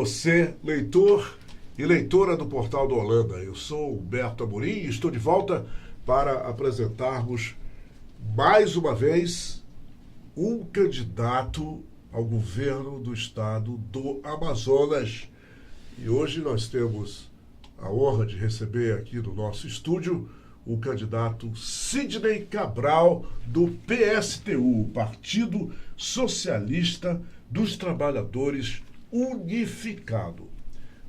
você, leitor e leitora do Portal do Holanda. Eu sou Humberto Amorim e estou de volta para apresentarmos mais uma vez um candidato ao governo do estado do Amazonas. E hoje nós temos a honra de receber aqui no nosso estúdio o candidato Sidney Cabral, do PSTU, Partido Socialista dos Trabalhadores Unificado.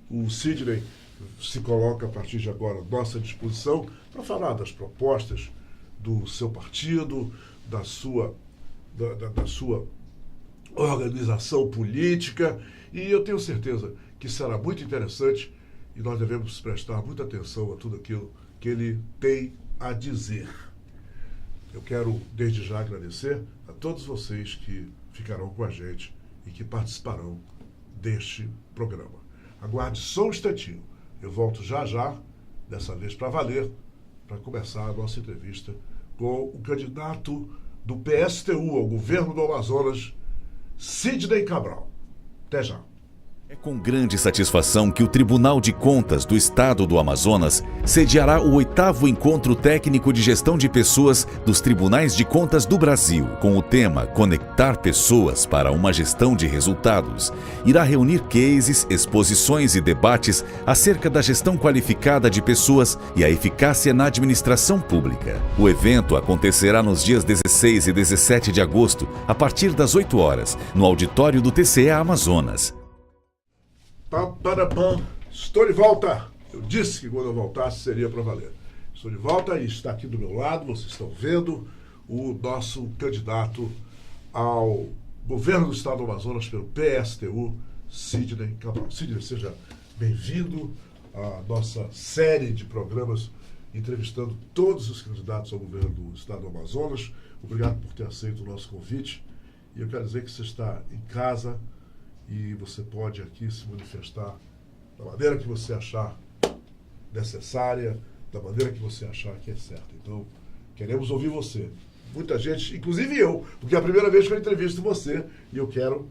O Sidney se coloca a partir de agora à nossa disposição para falar das propostas do seu partido, da sua organização política, e eu tenho certeza que será muito interessante e nós devemos prestar muita atenção a tudo aquilo que ele tem a dizer. Eu quero desde já agradecer a todos vocês que ficarão com a gente e que participarão deste programa. Aguarde só um instantinho. Eu volto já já, dessa vez para valer, para começar a nossa entrevista com o candidato do PSTU ao governo do Amazonas, Sidney Cabral. Até já. É com grande satisfação que o Tribunal de Contas do Estado do Amazonas sediará o 8º Encontro Técnico de Gestão de Pessoas dos Tribunais de Contas do Brasil, com o tema Conectar Pessoas para uma Gestão de Resultados. Irá reunir cases, exposições e debates acerca da gestão qualificada de pessoas e a eficácia na administração pública. O evento acontecerá nos dias 16 e 17 de agosto, a partir das 8 horas, no auditório do TCE Amazonas. Estou de volta. Eu disse que quando eu voltasse seria para valer. Estou de volta e está aqui do meu lado, vocês estão vendo, o nosso candidato ao governo do estado do Amazonas pelo PSTU, Sidney Cabral. Sidney, seja bem-vindo à nossa série de programas entrevistando todos os candidatos ao governo do estado do Amazonas. Obrigado por ter aceito o nosso convite. E eu quero dizer que você está em casa e você pode aqui se manifestar da maneira que você achar necessária, da maneira que você achar que é certa. Então, queremos ouvir você. Muita gente, inclusive eu, porque é a primeira vez que eu entrevisto você e eu quero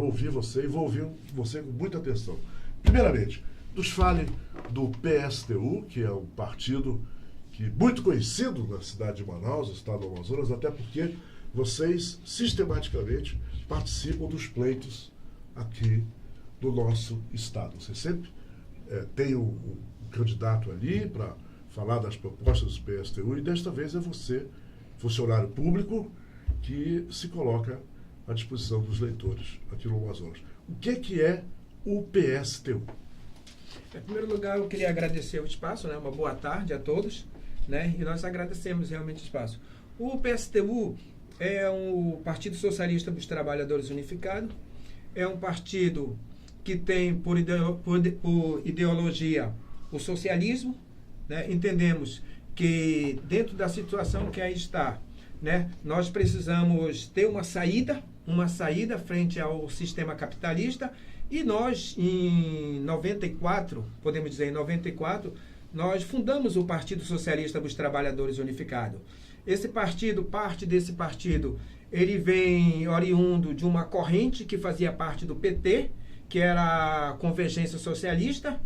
ouvir você e vou ouvir você com muita atenção. Primeiramente, nos fale do PSTU, que é um partido muito conhecido na cidade de Manaus, estado do Amazonas, até porque vocês sistematicamente participam dos pleitos aqui do nosso estado. Você sempre tem um candidato ali para falar das propostas do PSTU e desta vez é você, funcionário público, que se coloca à disposição dos leitores aqui no Amazonas. O que é o PSTU? Em primeiro lugar, eu queria agradecer o espaço, uma boa tarde a todos, e nós agradecemos realmente o espaço. O PSTU é o Partido Socialista dos Trabalhadores Unificado. É um partido que tem por ideologia o socialismo. Entendemos que dentro da situação que aí está, nós precisamos ter uma saída frente ao sistema capitalista, e nós, em 94, podemos dizer, em 94, nós fundamos o Partido Socialista dos Trabalhadores Unificado. Parte desse partido, ele vem oriundo de uma corrente que fazia parte do PT, que era a Convergência Socialista,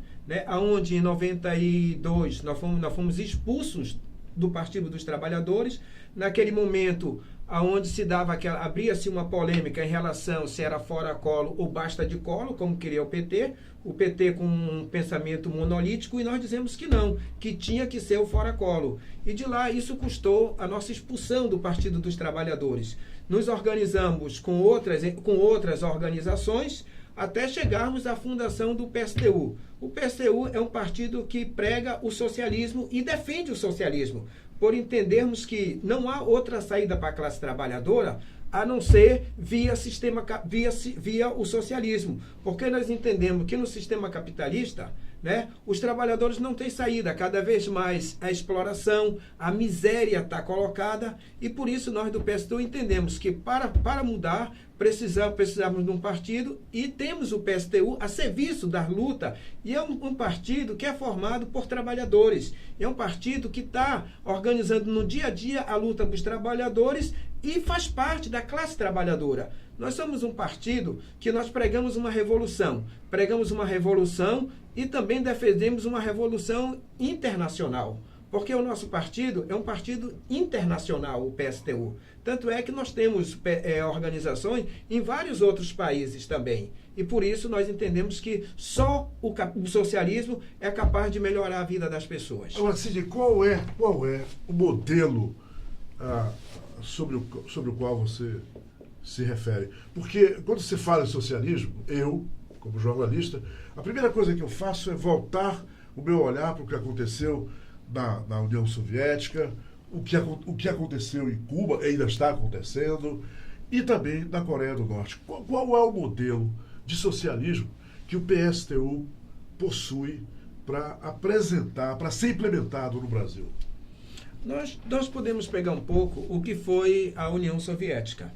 onde em 92 nós fomos expulsos do Partido dos Trabalhadores. Naquele momento, onde abria-se uma polêmica em relação se era fora colo ou basta de colo, como queria o PT com um pensamento monolítico, e nós dizemos que não, que tinha que ser o fora colo. E de lá isso custou a nossa expulsão do Partido dos Trabalhadores. Nos organizamos com outras organizações até chegarmos à fundação do PSTU. O PSTU é um partido que prega o socialismo e defende o socialismo, por entendermos que não há outra saída para a classe trabalhadora a não ser via o socialismo. Porque nós entendemos que no sistema capitalista, os trabalhadores não têm saída. Cada vez mais a exploração, a miséria está colocada, e por isso nós do PSTU entendemos que para mudar precisamos de um partido, e temos o PSTU a serviço da luta, e é um partido que é formado por trabalhadores, é um partido que está organizando no dia a dia a luta dos trabalhadores e faz parte da classe trabalhadora. Nós somos um partido que nós pregamos uma revolução e também defendemos uma revolução internacional. Porque o nosso partido é um partido internacional, o PSTU. Tanto é que nós temos organizações em vários outros países também. E por isso nós entendemos que só o socialismo é capaz de melhorar a vida das pessoas. Agora, Sidney, qual é o modelo sobre o qual você se refere? Porque quando se fala em socialismo, eu, como jornalista, a primeira coisa que eu faço é voltar o meu olhar para o que aconteceu na União Soviética, o que aconteceu em Cuba, ainda está acontecendo, e também na Coreia do Norte. Qual é o modelo de socialismo que o PSTU possui para apresentar, para ser implementado no Brasil? Nós podemos pegar um pouco o que foi a União Soviética.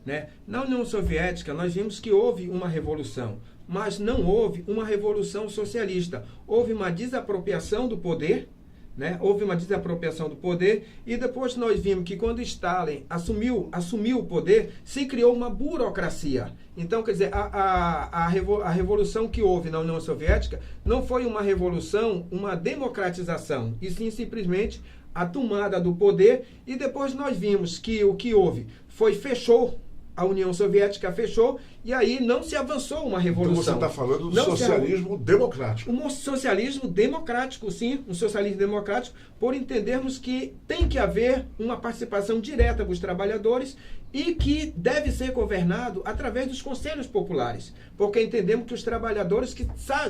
Né? Na União Soviética, nós vimos que houve uma revolução, mas não houve uma revolução socialista. Houve uma desapropriação do poder, né? Houve uma desapropriação do poder, e depois nós vimos que quando Stalin assumiu o poder, se criou uma burocracia. Então, quer dizer, a revolução que houve na União Soviética não foi uma revolução, uma democratização, e sim simplesmente a tomada do poder, e depois nós vimos que o que houve fechou. A União Soviética fechou e aí não se avançou uma revolução. Então você está falando do socialismo democrático. Um socialismo democrático, sim, um socialismo democrático, por entendermos que tem que haver uma participação direta dos trabalhadores e que deve ser governado através dos conselhos populares, porque entendemos que os trabalhadores que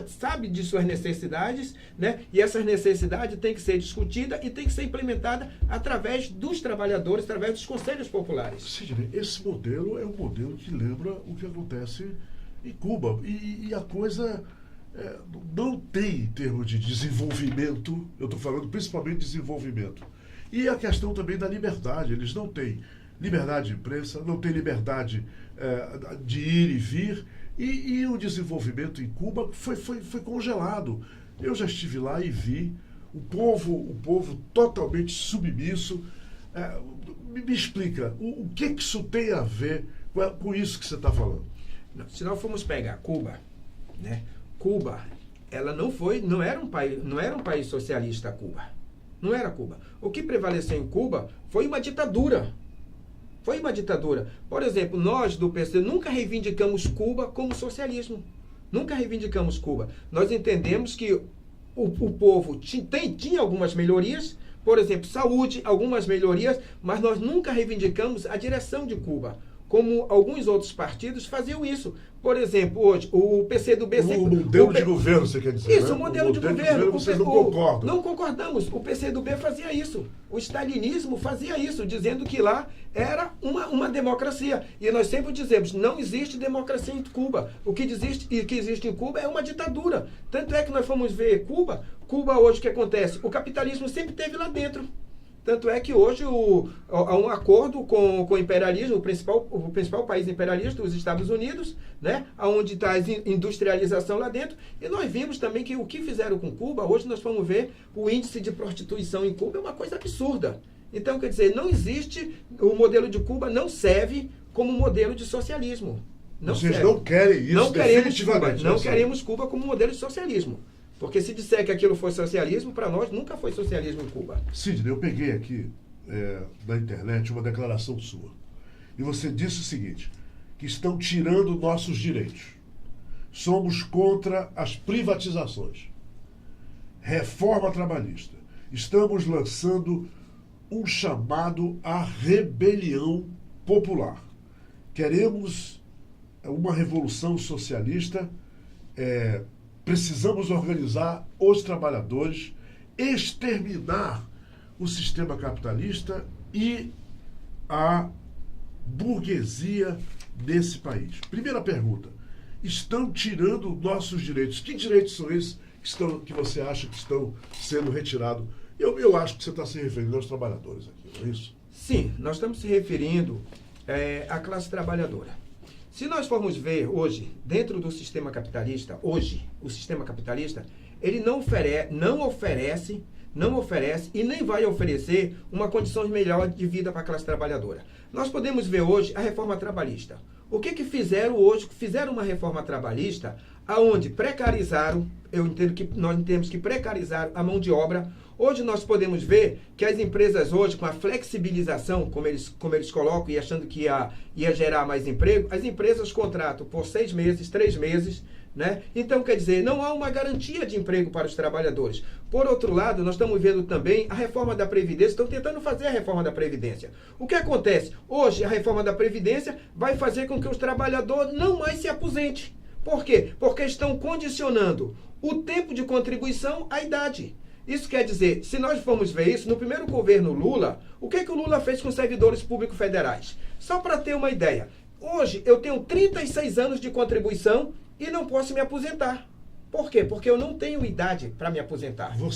sabem de suas necessidades, né, e essas necessidades têm que ser discutidas e têm que ser implementadas através dos trabalhadores, através dos conselhos populares. Sidney, esse modelo é um modelo que lembra o que acontece em Cuba, e a coisa não tem, em termos de desenvolvimento, eu estou falando principalmente de desenvolvimento, e a questão também da liberdade. Eles não têm liberdade de imprensa, não tem liberdade de ir e vir, e o desenvolvimento em Cuba foi congelado. Eu já estive lá e vi o povo totalmente submisso. Me explica, o que isso tem a ver com isso que você está falando? Se nós formos pegar Cuba, né? Cuba, ela não era um país socialista, Cuba. Não era Cuba. O que prevaleceu em Cuba foi uma ditadura. Foi uma ditadura. Por exemplo, nós do PC nunca reivindicamos Cuba como socialismo. Nunca reivindicamos Cuba. Nós entendemos que o povo tinha algumas melhorias, por exemplo, saúde, algumas melhorias, mas nós nunca reivindicamos a direção de Cuba, como alguns outros partidos faziam isso. Por exemplo, hoje, o PCdoB... O modelo de governo, você quer dizer? Isso, né? O modelo de governo. Vocês não concordam. Não concordamos. O PCdoB fazia isso. O stalinismo fazia isso, dizendo que lá era uma democracia. E nós sempre dizemos, não existe democracia em Cuba. O que existe em Cuba é uma ditadura. Tanto é que nós fomos ver Cuba hoje, o que acontece? O capitalismo sempre esteve lá dentro. Tanto é que hoje há um acordo com o imperialismo, o principal país imperialista, os Estados Unidos, né, onde está a industrialização lá dentro. E nós vimos também que o que fizeram com Cuba, hoje nós vamos ver o índice de prostituição em Cuba é uma coisa absurda. Então, quer dizer, não existe, o modelo de Cuba não serve como modelo de socialismo. Vocês não querem isso, definitivamente. Não queremos Cuba como modelo de socialismo. Porque se disser que aquilo foi socialismo, para nós nunca foi socialismo em Cuba. Sidney, eu peguei aqui na internet uma declaração sua. E você disse o seguinte, que estão tirando nossos direitos. Somos contra as privatizações. Reforma trabalhista. Estamos lançando um chamado à rebelião popular. Queremos uma revolução socialista. Precisamos organizar os trabalhadores, exterminar o sistema capitalista e a burguesia desse país. Primeira pergunta, estão tirando nossos direitos. Que direitos são esses que você acha que estão sendo retirados? Eu acho que você está se referindo aos trabalhadores aqui, não é isso? Sim, nós estamos se referindo à classe trabalhadora. Se nós formos ver hoje, dentro do sistema capitalista, o sistema capitalista, ele não oferece e nem vai oferecer uma condição melhor de vida para a classe trabalhadora. Nós podemos ver hoje a reforma trabalhista. O que fizeram hoje? Fizeram uma reforma trabalhista aonde precarizaram, nós entendemos que precarizaram a mão de obra. Hoje nós podemos ver que as empresas hoje, com a flexibilização, como eles colocam, e achando que ia gerar mais emprego, as empresas contratam por 6 meses, 3 meses, né? Então, quer dizer, não há uma garantia de emprego para os trabalhadores. Por outro lado, nós estamos vendo também a reforma da Previdência, estão tentando fazer a reforma da Previdência. O que acontece? Hoje, a reforma da Previdência vai fazer com que os trabalhadores não mais se aposentem. Por quê? Porque estão condicionando o tempo de contribuição à idade. Isso quer dizer, se nós formos ver isso, no primeiro governo Lula, o que o Lula fez com os servidores públicos federais? Só para ter uma ideia, hoje eu tenho 36 anos de contribuição e não posso me aposentar. Por quê? Porque eu não tenho idade para me aposentar. Eu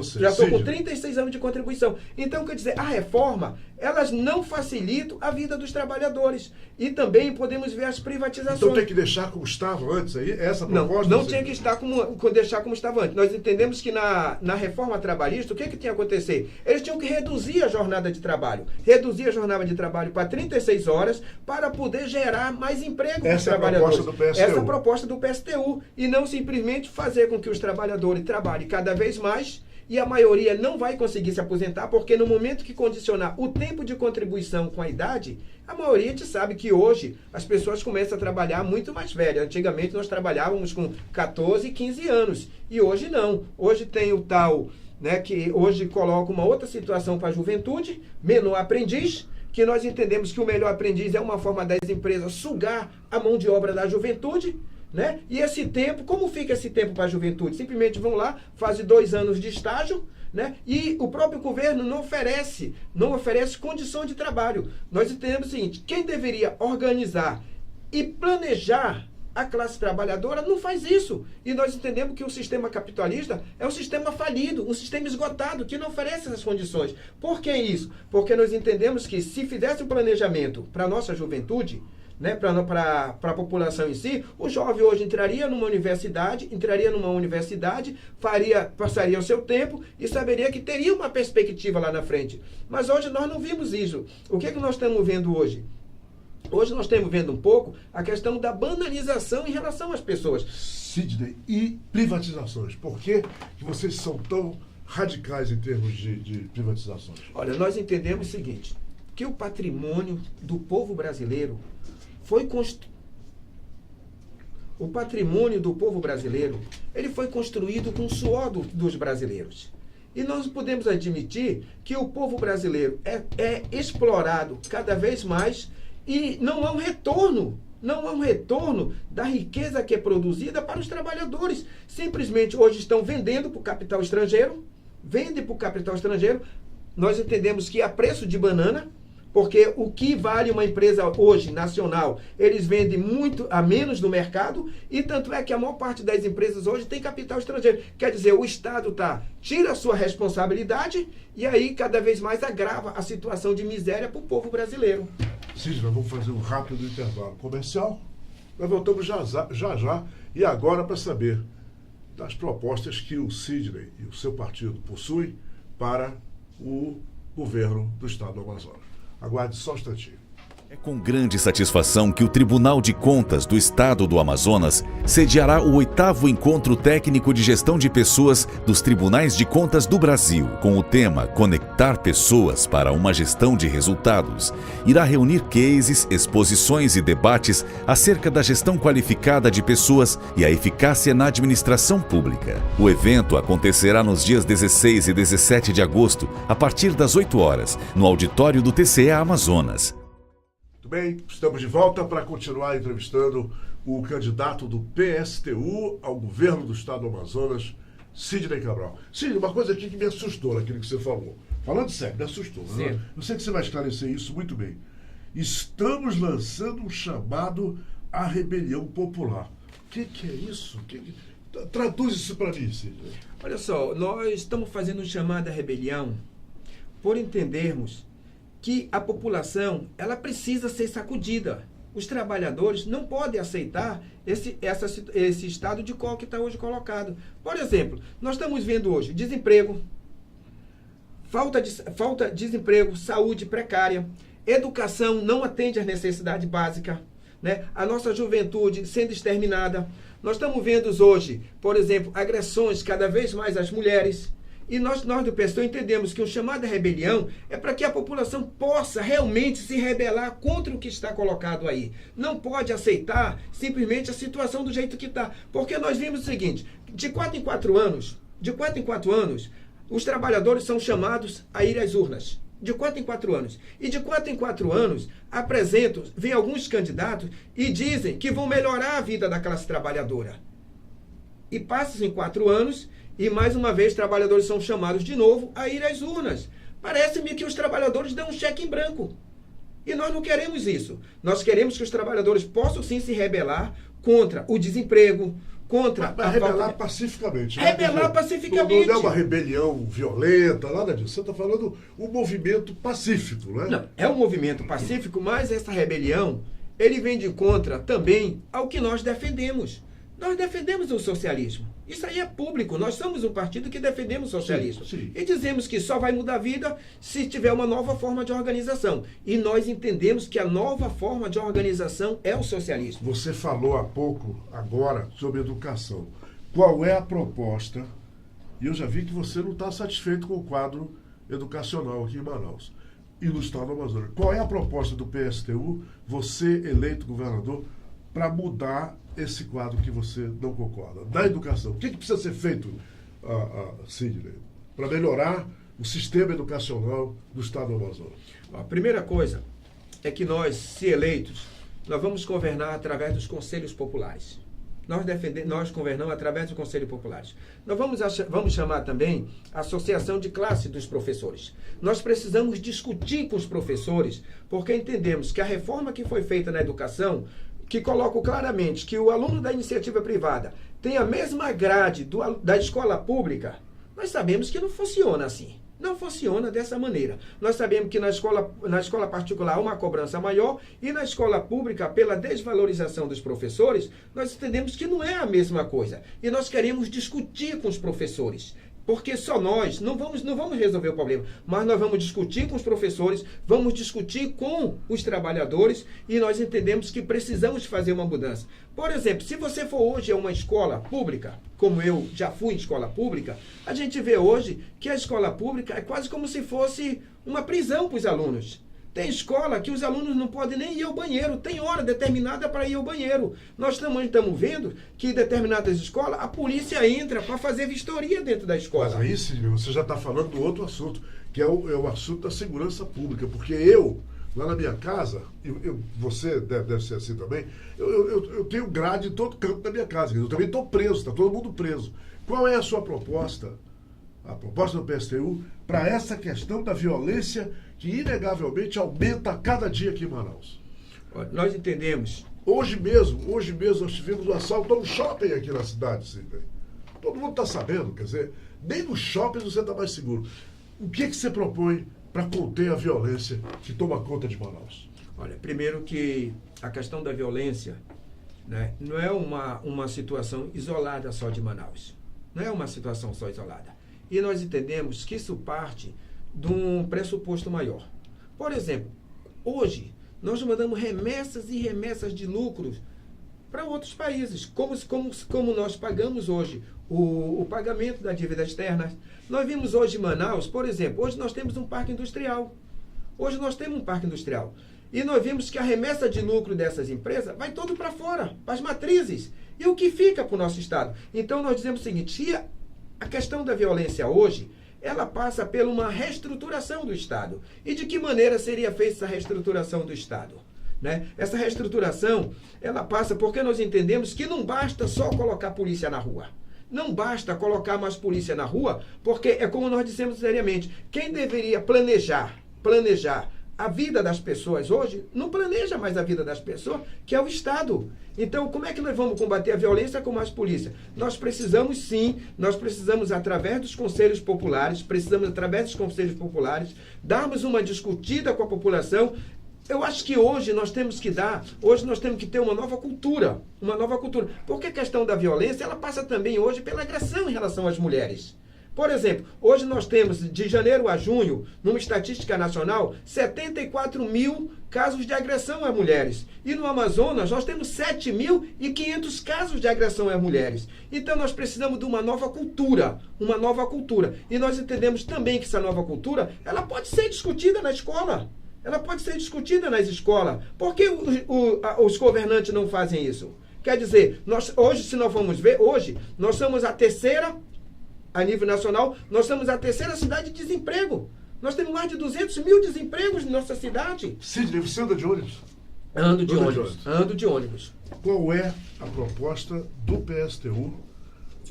já estou com 36 anos de contribuição. Então, quer dizer, a reforma, elas não facilitam a vida dos trabalhadores. E também podemos ver as privatizações. Então tem que deixar como estava antes aí? Essa proposta? Não tinha que deixar como estava antes. Nós entendemos que na reforma trabalhista, o que tinha que acontecer? Eles tinham que reduzir a jornada de trabalho. Reduzir a jornada de trabalho para 36 horas para poder gerar mais emprego para os trabalhadores. Essa é a proposta do PSTU. E não simplesmente fazer com que os trabalhadores trabalhem cada vez mais e a maioria não vai conseguir se aposentar, porque no momento que condicionar o tempo de contribuição com a idade, a maioria a gente sabe que hoje as pessoas começam a trabalhar muito mais velhas. Antigamente nós trabalhávamos com 14, 15 anos e hoje não. Hoje tem o tal, né, que hoje coloca uma outra situação para a juventude, menor aprendiz, que nós entendemos que o melhor aprendiz é uma forma das empresas sugar a mão de obra da juventude, né? E esse tempo, como fica esse tempo para a juventude? Simplesmente vão lá, fazem 2 anos de estágio, né? E o próprio governo não oferece condição de trabalho. Nós entendemos o seguinte, quem deveria organizar e planejar a classe trabalhadora não faz isso. E nós entendemos que o sistema capitalista é um sistema falido, um sistema esgotado, que não oferece essas condições. Por que isso? Porque nós entendemos que se fizesse um planejamento para a nossa juventude, né, para a população em si, o jovem hoje entraria numa universidade, passaria o seu tempo e saberia que teria uma perspectiva lá na frente. Mas hoje nós não vimos isso. O que nós estamos vendo hoje? Hoje nós estamos vendo um pouco a questão da banalização em relação às pessoas. Sidney, e privatizações? Por que vocês são tão radicais em termos de privatizações? Olha, nós entendemos o seguinte, que o patrimônio do povo brasileiro o patrimônio do povo brasileiro, ele foi construído com o suor dos brasileiros. E nós podemos admitir que o povo brasileiro é explorado cada vez mais e não há um retorno da riqueza que é produzida para os trabalhadores. Simplesmente hoje estão vendendo para o capital estrangeiro, Nós entendemos que a preço de banana, porque o que vale uma empresa hoje, nacional, eles vendem muito a menos no mercado, e tanto é que a maior parte das empresas hoje tem capital estrangeiro. Quer dizer, o Estado tira a sua responsabilidade e aí cada vez mais agrava a situação de miséria para o povo brasileiro. Sidney, nós vamos fazer um rápido intervalo comercial. Nós voltamos já. E agora para saber das propostas que o Sidney e o seu partido possuem para o governo do Estado do Amazonas. Aguarde só um instantinho. É com grande satisfação que o Tribunal de Contas do Estado do Amazonas sediará o 8º Encontro Técnico de Gestão de Pessoas dos Tribunais de Contas do Brasil, com o tema Conectar Pessoas para uma Gestão de Resultados. Irá reunir cases, exposições e debates acerca da gestão qualificada de pessoas e a eficácia na administração pública. O evento acontecerá nos dias 16 e 17 de agosto, a partir das 8 horas, no auditório do TCE Amazonas. Muito bem, estamos de volta para continuar entrevistando o candidato do PSTU ao governo do Estado do Amazonas, Sidney Cabral. Sidney, uma coisa aqui que me assustou naquilo que você falou. Falando sério, me assustou. Né? Eu sei que você vai esclarecer isso muito bem. Estamos lançando um chamado à rebelião popular. O que é isso? Traduz isso para mim, Sidney. Olha só, nós estamos fazendo um chamado à rebelião por entendermos que a população, ela precisa ser sacudida. Os trabalhadores não podem aceitar esse estado de qual que está hoje colocado. Por exemplo, nós estamos vendo hoje desemprego, falta de desemprego, saúde precária, Educação não atende às necessidades básicas, né? A nossa juventude sendo exterminada. Nós estamos vendo hoje, por exemplo, agressões cada vez mais às mulheres. E nós do PSTU entendemos que o chamado rebelião é para que a população possa realmente se rebelar contra o que está colocado aí. Não pode aceitar simplesmente a situação do jeito que está. Porque nós vimos o seguinte, de 4 em 4 anos, os trabalhadores são chamados a ir às urnas. De 4 em 4 anos. E de 4 em 4 anos, vem alguns candidatos e dizem que vão melhorar a vida da classe trabalhadora. E passa-se em 4 anos e, mais uma vez, trabalhadores são chamados de novo a ir às urnas. Parece-me que os trabalhadores dão um cheque em branco. E nós não queremos isso. Nós queremos que os trabalhadores possam sim se rebelar contra o desemprego, contra a rebelar pacificamente. Rebelar pacificamente. Não é uma rebelião violenta, nada disso. Você está falando um movimento pacífico, né? Não, é um movimento pacífico, mas essa rebelião, ele vem de contra também ao que nós defendemos. Nós defendemos o socialismo. Isso aí é público. Nós somos um partido que defendemos o socialismo. Sim. E dizemos que só vai mudar a vida se tiver uma nova forma de organização. E nós entendemos que a nova forma de organização é o socialismo. Você falou há pouco, agora, sobre educação. Qual é a proposta? E eu já vi que você não está satisfeito com o quadro educacional aqui em Manaus e no estado do Amazonas. Qual é a proposta do PSTU, você eleito governador, para mudar esse quadro que você não concorda? Da educação. O que precisa ser feito, Sidney, para melhorar o sistema educacional do estado do Amazonas? A primeira coisa é que nós, se eleitos, nós vamos governar através dos conselhos populares. Nós governamos através dos conselhos populares. Nós vamos chamar também a associação de classe dos professores. Nós precisamos discutir com os professores, porque entendemos que a reforma que foi feita na educação, que coloca claramente que o aluno da iniciativa privada tem a mesma grade da escola pública, nós sabemos que não funciona assim. Não funciona dessa maneira. Nós sabemos que na escola particular há uma cobrança maior e na escola pública, pela desvalorização dos professores, nós entendemos que não é a mesma coisa. E nós queremos discutir com os professores. Porque só nós não vamos resolver o problema, mas nós vamos discutir com os professores, vamos discutir com os trabalhadores e nós entendemos que precisamos fazer uma mudança. Por exemplo, se você for hoje a uma escola pública, como eu já fui em escola pública, a gente vê hoje que a escola pública é quase como se fosse uma prisão para os alunos. Tem escola que os alunos não podem nem ir ao banheiro, tem hora determinada para ir ao banheiro. Nós estamos vendo que em determinadas escolas a polícia entra para fazer vistoria dentro da escola. Mas aí, Silvio, você já está falando do outro assunto, que é o assunto da segurança pública, porque eu, lá na minha casa, você deve ser assim também, eu tenho grade em todo canto da minha casa, eu também estou preso, está todo mundo preso. Qual é a sua proposta, a proposta do PSTU, para essa questão da violência que inegavelmente aumenta a cada dia aqui em Manaus? Nós entendemos. Hoje mesmo nós tivemos um assalto a um shopping aqui na cidade, Sidney. Todo mundo está sabendo, quer dizer, nem nos shoppings você está mais seguro. O que você propõe para conter a violência que toma conta de Manaus? Olha, primeiro que a questão da violência, né, não é uma situação isolada só de Manaus. Não é uma situação só isolada. E nós entendemos que isso parte de um pressuposto maior. Por exemplo, hoje nós mandamos remessas e remessas de lucros para outros países, como nós pagamos hoje o pagamento da dívida externa. Nós vimos hoje em Manaus, por exemplo, hoje nós temos um parque industrial. E nós vimos que a remessa de lucro dessas empresas vai todo para fora, para as matrizes. E o que fica para o nosso Estado? Então nós dizemos o seguinte, a questão da violência hoje, ela passa por uma reestruturação do Estado. E de que maneira seria feita essa reestruturação do Estado? Né? Essa reestruturação, ela passa porque nós entendemos que não basta só colocar polícia na rua. Não basta colocar mais polícia na rua, porque é como nós dissemos seriamente, quem deveria planejar a vida das pessoas hoje, não planeja mais a vida das pessoas, que é o Estado. Então, como é que nós vamos combater a violência com mais polícia? Nós precisamos através dos conselhos populares, darmos uma discutida com a população. Eu acho que hoje nós temos que ter uma nova cultura. Porque a questão da violência, ela passa também hoje pela agressão em relação às mulheres. Por exemplo, hoje nós temos, de janeiro a junho, numa estatística nacional, 74 mil casos de agressão a mulheres. E no Amazonas, nós temos 7.500 casos de agressão a mulheres. Então, nós precisamos de uma nova cultura, uma nova cultura. E nós entendemos também que essa nova cultura, ela pode ser discutida na escola. Ela pode ser discutida nas escolas. Por que os governantes não fazem isso? Quer dizer, hoje, se nós formos ver, hoje, nós somos a terceira, a nível nacional, nós somos a terceira cidade de desemprego. Nós temos mais de 200 mil desempregos em nossa cidade. Sidney, você anda de ônibus? Ando de ônibus. Qual é a proposta do PSTU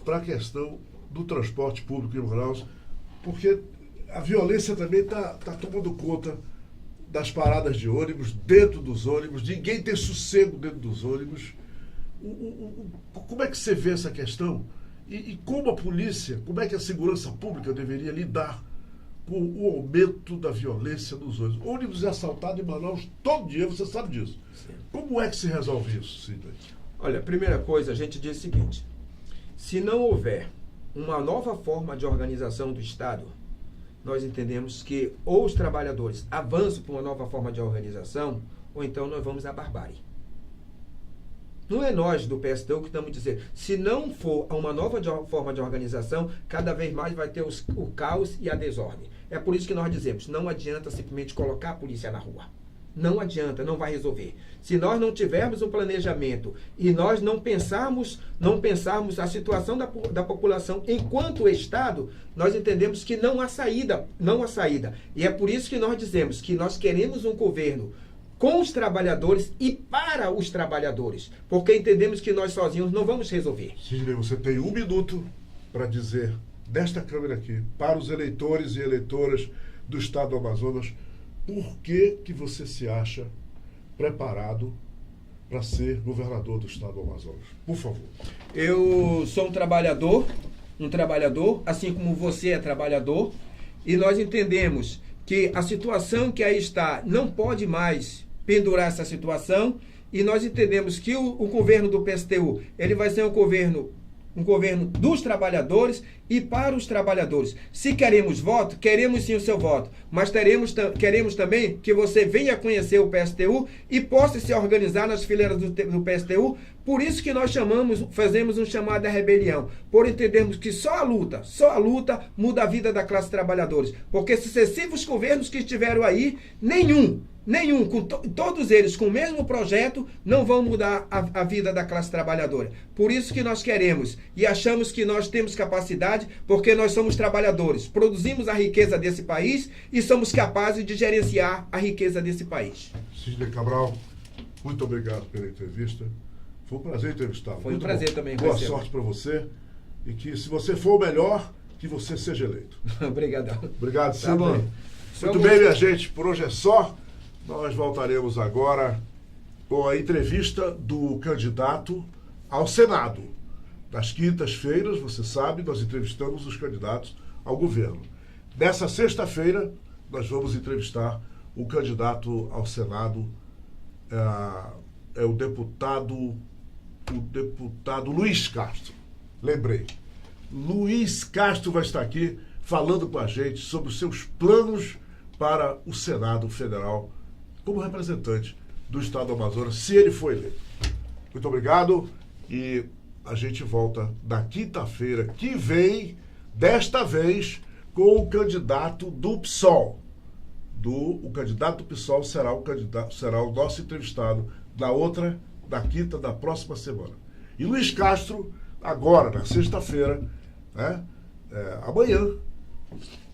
para a questão do transporte público em Manaus? Porque a violência também está tomando conta das paradas de ônibus, dentro dos ônibus, ninguém tem sossego dentro dos ônibus. Como é que você vê essa questão? E como a polícia, como é que a segurança pública deveria lidar com o aumento da violência nos ônibus? O ônibus é assaltado em Manaus todo dia, você sabe disso. Sim. Como é que se resolve isso, Sidney? Olha, a primeira coisa, a gente diz o seguinte: se não houver uma nova forma de organização do Estado, nós entendemos que ou os trabalhadores avançam para uma nova forma de organização, ou então nós vamos à barbárie. Não é nós do PSTU que estamos dizendo. Se não for uma nova forma de organização, cada vez mais vai ter o caos e a desordem. É por isso que nós dizemos, não adianta simplesmente colocar a polícia na rua. Não adianta, não vai resolver. Se nós não tivermos um planejamento e nós não pensarmos a situação da população enquanto Estado, nós entendemos que não há saída. E é por isso que nós dizemos que nós queremos um governo com os trabalhadores e para os trabalhadores, porque entendemos que nós sozinhos não vamos resolver. Sidney, você tem 1 minuto para dizer desta Câmara aqui, para os eleitores e eleitoras do Estado do Amazonas, por que você se acha preparado para ser governador do Estado do Amazonas? Por favor. Eu sou um trabalhador, assim como você é trabalhador, e nós entendemos que a situação que aí está não pode mais pendurar essa situação, e nós entendemos que o governo do PSTU, ele vai ser um governo dos trabalhadores e para os trabalhadores. Se queremos voto, queremos sim o seu voto, mas queremos também que você venha conhecer o PSTU e possa se organizar nas fileiras do PSTU. Por isso que nós fazemos um chamado à rebelião, por entendermos que só a luta muda a vida da classe trabalhadora. Porque sucessivos governos que estiveram aí, nenhum, todos eles com o mesmo projeto, não vão mudar a vida da classe trabalhadora. Por isso que nós queremos e achamos que nós temos capacidade, porque nós somos trabalhadores, produzimos a riqueza desse país e somos capazes de gerenciar a riqueza desse país. Sidney Cabral, muito obrigado pela entrevista. Foi um prazer entrevistá-lo. Foi um prazer também. Boa sorte para você e que, se você for o melhor, que você seja eleito. Obrigadão. Obrigado, Sidney. Muito bem, minha gente, por hoje é só. Nós voltaremos agora com a entrevista do candidato ao Senado. Nas quintas-feiras, você sabe, nós entrevistamos os candidatos ao governo. Nessa sexta-feira, nós vamos entrevistar o candidato ao Senado, o deputado Luiz Castro. Lembrei. Luiz Castro vai estar aqui falando com a gente sobre os seus planos para o Senado Federal como representante do Estado do Amazonas, se ele for eleito. Muito obrigado e a gente volta na quinta-feira que vem, desta vez com o candidato do PSOL. O candidato do PSOL será o nosso entrevistado na quinta da próxima semana. E Luiz Castro, agora, na sexta-feira, amanhã,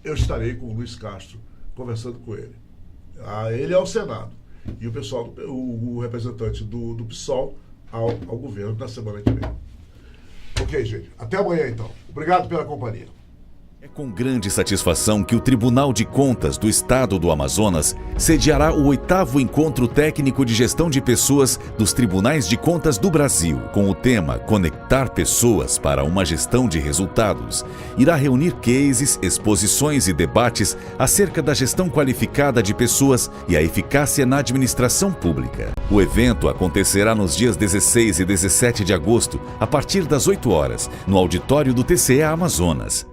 eu estarei com o Luiz Castro conversando com ele. Ele ao Senado e o pessoal, o representante do PSOL ao governo na semana que vem. Ok, gente. Até amanhã, então. Obrigado pela companhia. É com grande satisfação que o Tribunal de Contas do Estado do Amazonas sediará o 8º Encontro Técnico de Gestão de Pessoas dos Tribunais de Contas do Brasil, com o tema Conectar Pessoas para uma Gestão de Resultados. Irá reunir cases, exposições e debates acerca da gestão qualificada de pessoas e a eficácia na administração pública. O evento acontecerá nos dias 16 e 17 de agosto, a partir das 8 horas, no auditório do TCE Amazonas.